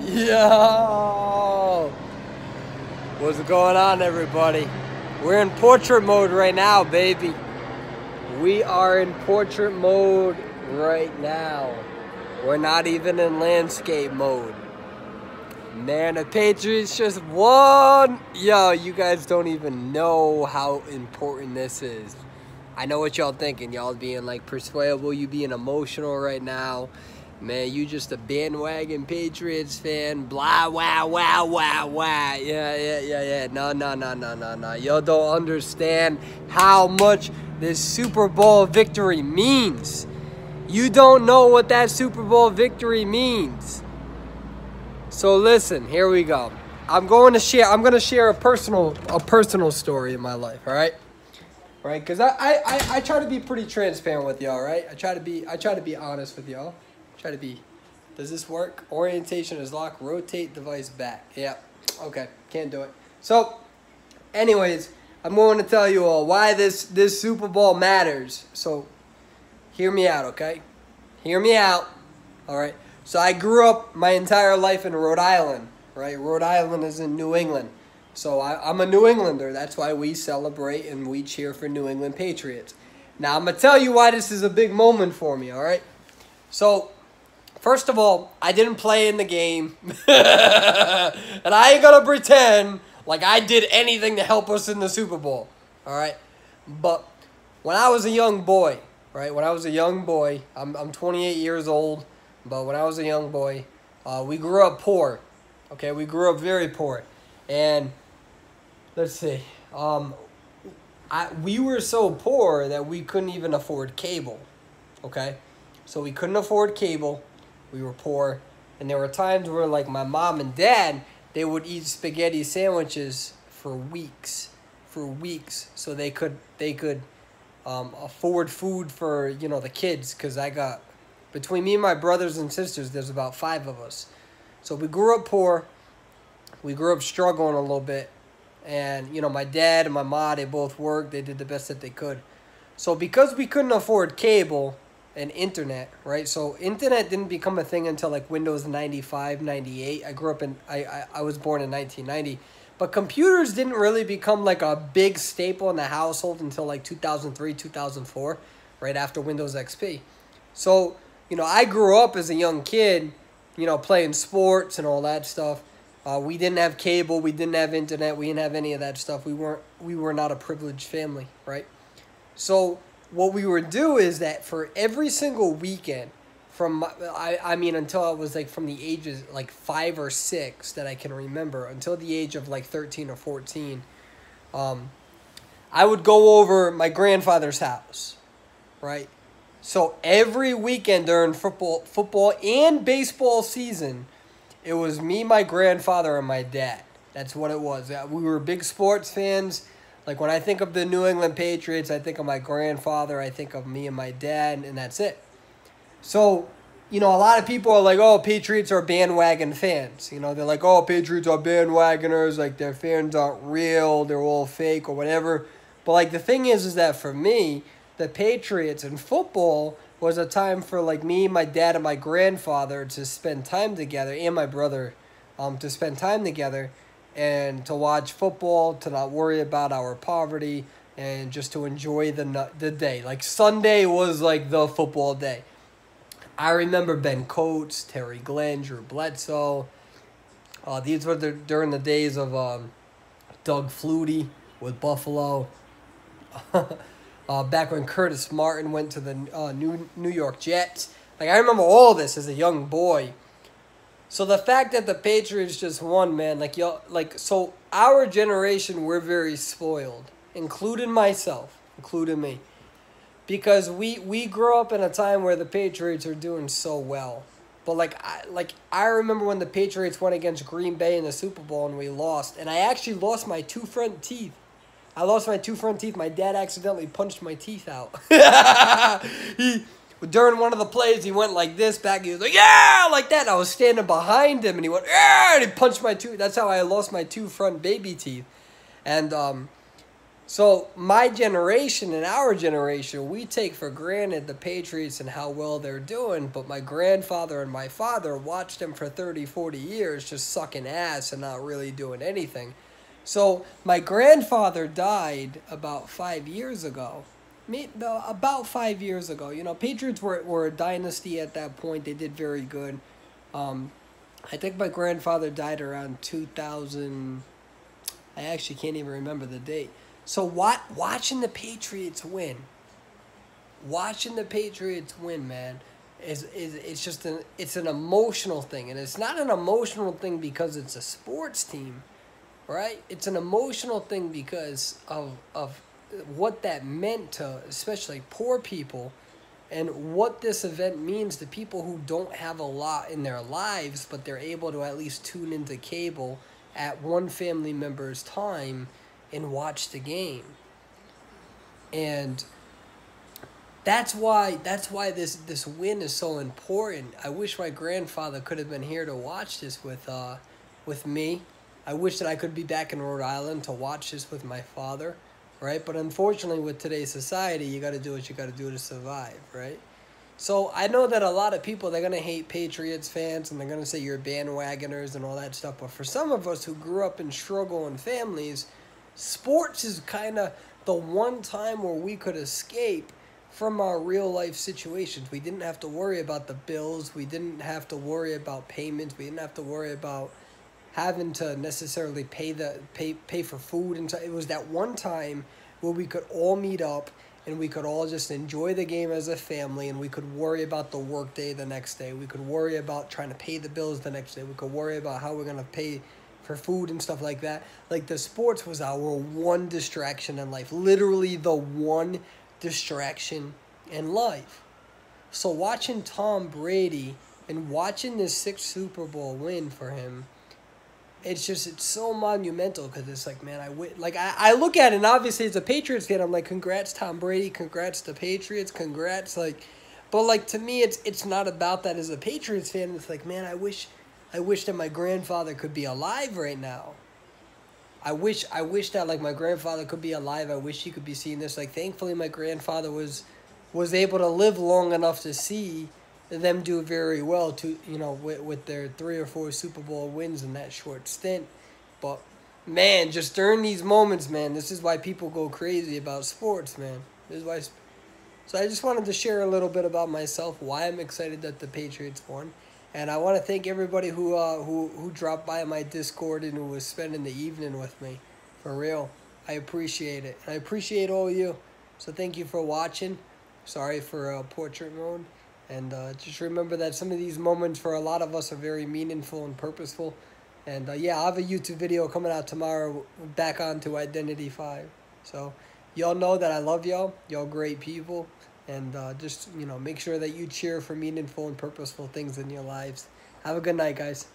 Yo! What's going on, everybody? We're in portrait mode right now, baby. We are in portrait mode right now. We're not even in landscape mode. Man, the Patriots just won. Yo, you guys don't even know how important this is. I know what y'all thinking. Y'all being like persuadable. You being emotional right now. Man, you just a bandwagon Patriots fan. Blah, wow, wow, wow, wow. Yeah. No. Y'all don't understand how much this Super Bowl victory means. You don't know what that Super Bowl victory means. So listen, here we go. I'm going to share a personal story in my life, all right? Right? Because I try to be pretty transparent with y'all, right? I try to be honest with y'all. Does this work? Orientation is locked. Rotate device back. Yeah. Okay. Can't do it. So, anyways, I'm going to tell you all why this Super Bowl matters. So, hear me out, okay? Hear me out. All right. So, I grew up my entire life in Rhode Island, right? Rhode Island is in New England. So, I'm a New Englander. That's why we celebrate and we cheer for New England Patriots. Now, I'm going to tell you why this is a big moment for me, all right? So, first of all, I didn't play in the game, and I ain't gonna pretend like I did anything to help us in the Super Bowl, all right? But when I was a young boy, right, I'm 28 years old, but when I was a young boy, we grew up poor, okay? We grew up very poor, and let's see, we were so poor that we couldn't even afford cable, okay? So we couldn't afford cable. We were poor, and there were times where, like, my mom and dad, they would eat spaghetti sandwiches for weeks, so they could afford food for, you know, the kids. Because between me and my brothers and sisters, there's about 5 of us. So we grew up poor. We grew up struggling a little bit, and you know, my dad and my mom, they both worked. They did the best that they could. So because we couldn't afford cable and internet, right? So internet didn't become a thing until like Windows 95, 98. I was born in 1990. But computers didn't really become like a big staple in the household until like 2003, 2004, right after Windows XP. So, you know, I grew up as a young kid, you know, playing sports and all that stuff. We didn't have cable, we didn't have internet, we didn't have any of that stuff. We were not a privileged family, right? So what we would do is that for every single weekend, until I was like from the ages like 5 or 6 that I can remember, until the age of like 13 or 14, I would go over my grandfather's house, right? So every weekend during football and baseball season, it was me, my grandfather, and my dad. That's what it was. We were big sports fans. Like, when I think of the New England Patriots, I think of my grandfather, I think of me and my dad, and that's it. So, you know, a lot of people are like, oh, Patriots are bandwagon fans. You know, they're like, oh, Patriots are bandwagoners, like, their fans aren't real, they're all fake or whatever. But, like, the thing is that for me, the Patriots and football was a time for, like, me, my dad, and my grandfather to spend time together, and my brother, to spend time together, and to watch football, to not worry about our poverty, and just to enjoy the day. Like, Sunday was like the football day. I remember Ben Coates, Terry Glenn, Drew Bledsoe. These were during the days of Doug Flutie with Buffalo. Back when Curtis Martin went to the New York Jets. Like, I remember all this as a young boy. So the fact that the Patriots just won, man, so our generation, we're very spoiled, including myself, including me, because we grew up in a time where the Patriots are doing so well. But I remember when the Patriots went against Green Bay in the Super Bowl and we lost, and I actually lost my 2 front teeth. My dad accidentally punched my teeth out. During one of the plays, he went like this back. He was like, yeah, like that. And I was standing behind him, and he went, yeah, and he punched my 2. That's how I lost my 2 front baby teeth. And So my generation and our generation, we take for granted the Patriots and how well they're doing, but my grandfather and my father watched them for 30, 40 years just sucking ass and not really doing anything. So my grandfather died about 5 years ago. About 5 years ago. You know, Patriots were a dynasty at that point. They did very good. Um, I think my grandfather died around 2000. I actually can't even remember the date. So watching the Patriots win, man, is it's just an emotional thing, and it's not an emotional thing because it's a sports team, right? It's an emotional thing because of what that meant to especially poor people, and what this event means to people who don't have a lot in their lives, but they're able to at least tune into cable at one family member's time and watch the game. And that's why this win is so important. I wish my grandfather could have been here to watch this with me. I wish that I could be back in Rhode Island to watch this with my father, right? But unfortunately, with today's society, you got to do what you got to do to survive, right? So I know that a lot of people, they're going to hate Patriots fans and they're going to say you're bandwagoners and all that stuff. But for some of us who grew up in struggling families, sports is kind of the one time where we could escape from our real life situations. We didn't have to worry about the bills. We didn't have to worry about payments. We didn't have to worry about having to necessarily pay for food. And so it was that one time where we could all meet up and we could all just enjoy the game as a family, and we could worry about the work day the next day. We could worry about trying to pay the bills the next day. We could worry about how we're going to pay for food and stuff like that. Like, the sports was our one distraction in life. Literally the one distraction in life. So watching Tom Brady and watching this sixth Super Bowl win for him, it's so monumental because it's like, man, I look at it, and obviously as a Patriots fan, I'm like, congrats Tom Brady, congrats the Patriots, congrats, like, but like, to me it's not about that. As a Patriots fan, it's like, man, I wish that my grandfather could be alive right now. I wish that, like, my grandfather could be alive. I wish he could be seeing this. Like, thankfully my grandfather was able to live long enough to see them do very well, to, you know, with their 3 or 4 Super Bowl wins in that short stint. But man, just during these moments, man, this is why people go crazy about sports, man. This is why. So I just wanted to share a little bit about myself, why I'm excited that the Patriots won, and I want to thank everybody who dropped by my Discord and who was spending the evening with me. For real, I appreciate it. I appreciate all you. So thank you for watching. Sorry for portrait mode. And just remember that some of these moments for a lot of us are very meaningful and purposeful. And yeah, I'll have a YouTube video coming out tomorrow back onto Identity 5. So y'all know that I love y'all. Y'all great people. And just, you know, make sure that you cheer for meaningful and purposeful things in your lives. Have a good night, guys.